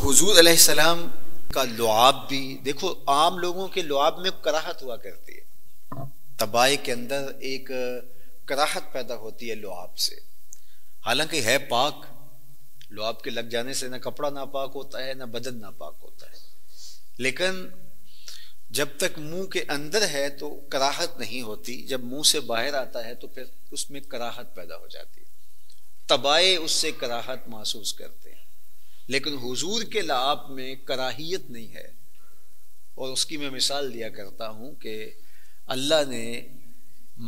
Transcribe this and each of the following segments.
حضور علیہ السلام کا لعاب بھی دیکھو، عام لوگوں کے لعاب میں کراہت ہوا کرتی ہے، طبائع کے اندر ایک کراہت پیدا ہوتی ہے لعاب سے، حالانکہ ہے پاک، لعاب کے لگ جانے سے نہ کپڑا ناپاک ہوتا ہے نہ بدن ناپاک ہوتا ہے، لیکن جب تک منہ کے اندر ہے تو کراہت نہیں ہوتی، جب منہ سے باہر آتا ہے تو پھر اس میں کراہت پیدا ہو جاتی ہے، طبائع اس سے کراہت محسوس کرتے ہیں، لیکن حضور کے لعاب میں کراہیت نہیں ہے۔ اور اس کی میں مثال دیا کرتا ہوں کہ اللہ نے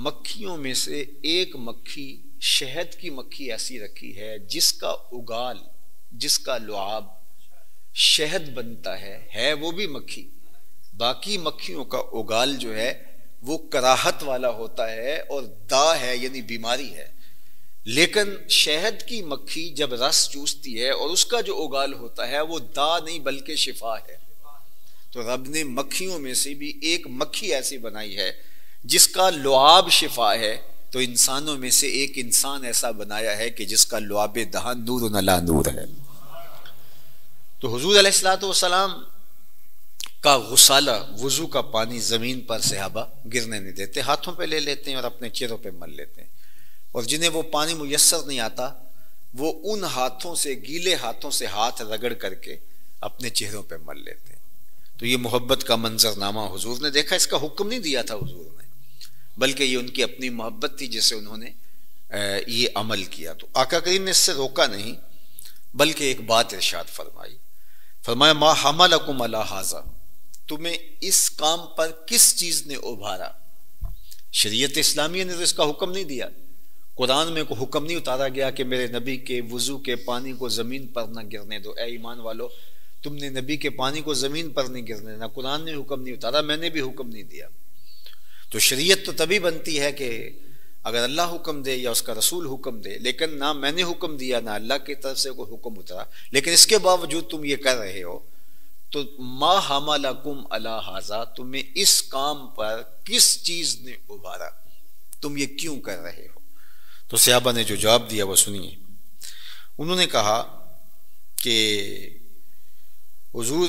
مکھیوں میں سے ایک مکھی، شہد کی مکھی ایسی رکھی ہے جس کا اگال، جس کا لعاب شہد بنتا ہے وہ بھی مکھی، باقی مکھیوں کا اگال جو ہے وہ کراہت والا ہوتا ہے اور دا ہے، یعنی بیماری ہے، لیکن شہد کی مکھی جب رس چوستی ہے اور اس کا جو اگال ہوتا ہے وہ دا نہیں بلکہ شفا ہے۔ تو رب نے مکھیوں میں سے بھی ایک مکھی ایسی بنائی ہے جس کا لعاب شفا ہے، تو انسانوں میں سے ایک انسان ایسا بنایا ہے کہ جس کا لعاب دہن نور علی نور ہے۔ تو حضور علیہ الصلوۃ والسلام کا غسالہ، وضو کا پانی زمین پر صحابہ گرنے نہیں دیتے، ہاتھوں پہ لے لیتے ہیں اور اپنے چہروں پہ مل لیتے ہیں، اور جنہیں وہ پانی میسر نہیں آتا وہ ان ہاتھوں سے، گیلے ہاتھوں سے ہاتھ رگڑ کر کے اپنے چہروں پہ مل لیتے ہیں۔ تو یہ محبت کا منظرنامہ حضور نے دیکھا، اس کا حکم نہیں دیا تھا حضور نے، بلکہ یہ ان کی اپنی محبت تھی جس سے انہوں نے یہ عمل کیا۔ تو آقا کریم نے اس سے روکا نہیں، بلکہ ایک بات ارشاد فرمایا ما حملکم علی ھذا، تمہیں اس کام پر کس چیز نے ابھارا؟ شریعت اسلامیہ نے تو اس کا حکم نہیں دیا، قرآن میں کوئی حکم نہیں اتارا گیا کہ میرے نبی کے وضو کے پانی کو زمین پر نہ گرنے دو، اے ایمان والو تم نے نبی کے پانی کو زمین پر نہیں گرنے دینا، قرآن نے حکم نہیں اتارا، میں نے بھی حکم نہیں دیا۔ تو شریعت تو تبھی بنتی ہے کہ اگر اللہ حکم دے یا اس کا رسول حکم دے، لیکن نہ میں نے حکم دیا نہ اللہ کی طرف سے کوئی حکم اترا، لیکن اس کے باوجود تم یہ کر رہے ہو، تو ما حملکم علی ھذا، تمہیں اس کام پر کس چیز نے ابھارا، تم یہ کیوں کر رہے ہو؟ تو صحابہ نے جو جواب دیا وہ سنیے۔ انہوں نے کہا کہ حضور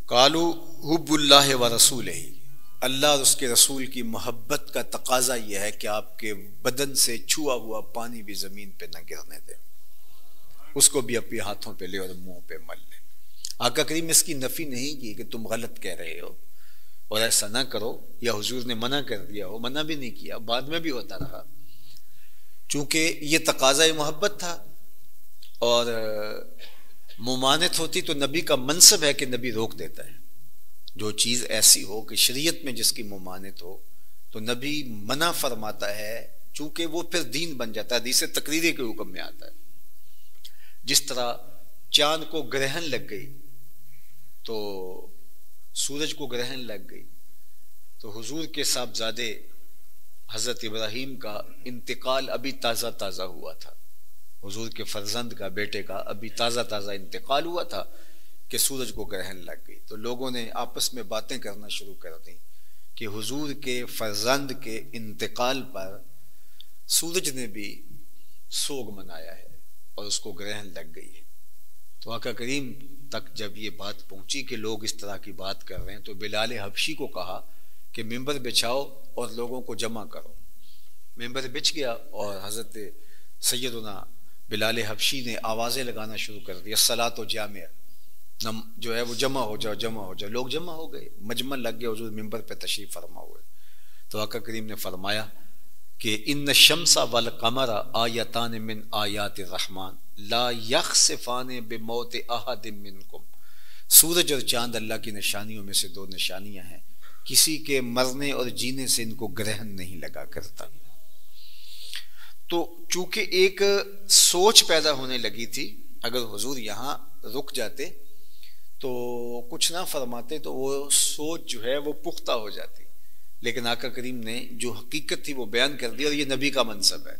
قالوا حب اللہ و رسولہ، اللہ اور اس کے رسول کی محبت کا تقاضا یہ ہے کہ آپ کے بدن سے چھوا ہوا پانی بھی زمین پہ نہ گرنے دیں، اس کو بھی اپنے ہاتھوں پہ لے اور منہ پہ مل لیں۔ آقا کریم نے اس کی نفی نہیں کی کہ تم غلط کہہ رہے ہو اور ایسا نہ کرو، یا حضور نے منع کر دیا ہو، منع بھی نہیں کیا، بعد میں بھی ہوتا رہا، چونکہ یہ تقاضا محبت تھا، اور ممانعت ہوتی تو نبی کا منصب ہے کہ نبی روک دیتا ہے، جو چیز ایسی ہو کہ شریعت میں جس کی ممانعت ہو تو نبی منع فرماتا ہے، چونکہ وہ پھر دین بن جاتا ہے، حدیث تقریری کے حکم میں آتا ہے۔ جس طرح چاند کو گرہن لگ گئی تو سورج کو گرہن لگ گئی، تو حضور کے صاحبزادے حضرت ابراہیم کا انتقال ابھی تازہ تازہ ہوا تھا، حضور کے فرزند کا، بیٹے کا ابھی تازہ تازہ انتقال ہوا تھا کہ سورج کو گرہن لگ گئی، تو لوگوں نے آپس میں باتیں کرنا شروع کر دیں کہ حضور کے فرزند کے انتقال پر سورج نے بھی سوگ منایا ہے اور اس کو گرہن لگ گئی ہے۔ تو آقا کریم تک جب یہ بات پہنچی کہ لوگ اس طرح کی بات کر رہے ہیں، تو بلال حبشی کو کہا کہ ممبر بچھاؤ اور لوگوں کو جمع کرو۔ ممبر بچھ گیا اور حضرت سیدنا بلال حبشی نے آوازیں لگانا شروع کر دی، الصلاۃ جامع، جو ہے وہ جمع ہو جاؤ جمع ہو جاؤ، لوگ جمع ہو گئے، مجمع لگ گیا، حضور ممبر پہ تشریف فرما ہوئے۔ تو آقا کریم نے فرمایا کہ ان الشمس والقمر آیتان من آیات الرحمن لا یخسفان بموت احد منکم، سورج اور چاند اللہ کی نشانیوں میں سے دو نشانیاں ہیں، کسی کے مرنے اور جینے سے ان کو گرہن نہیں لگا کرتا۔ تو چونکہ ایک سوچ پیدا ہونے لگی تھی، اگر حضور یہاں رک جاتے تو کچھ نہ فرماتے تو وہ سوچ جو ہے وہ پختہ ہو جاتی، لیکن آقا کریم نے جو حقیقت تھی وہ بیان کر دی، اور یہ نبی کا منصب ہے۔